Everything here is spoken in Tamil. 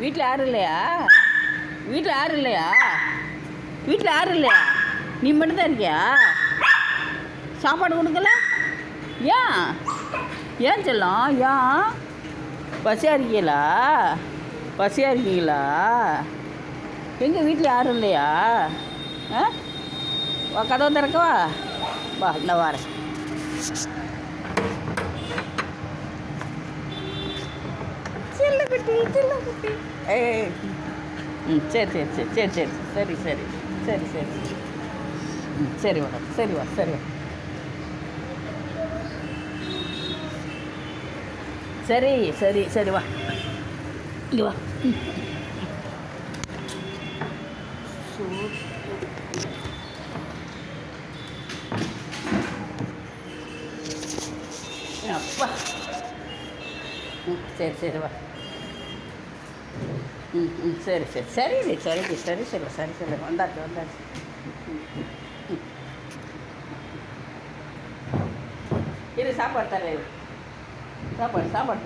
வீட்டில் யாரும் இல்லையா? வீட்டில் யாரும் இல்லையா? வீட்டில் யாரும் இல்லையா? நீ மட்டும்தான் இருக்கியா? சாப்பாடு கொடுக்கல? ஏன் ஏன் செல்லம்? ஏன் பசியாக இருக்கீங்களா? பசியாக இருக்கீங்களா? எங்கள் வீட்டில் யாரும் இல்லையா? கதவை திறக்கவா? வா இந்த வாரேன். செல்லக்குட்டி செல்லக்குட்டி. ஏய் சரி சரி சரி சரி சரி சரி சரி சரி சரி சரி வா சரி வா சரி வா சரி சரி சரி வா இங்கே வா. அப்பா சரி சரி வா. சரி சரி சரி சரி சரி சரி சரி சரி வந்தாச்சு வந்தாச்சு. இது சாப்பாடு தரேன். சாப்பாடு சாப்பாடு தரேன்.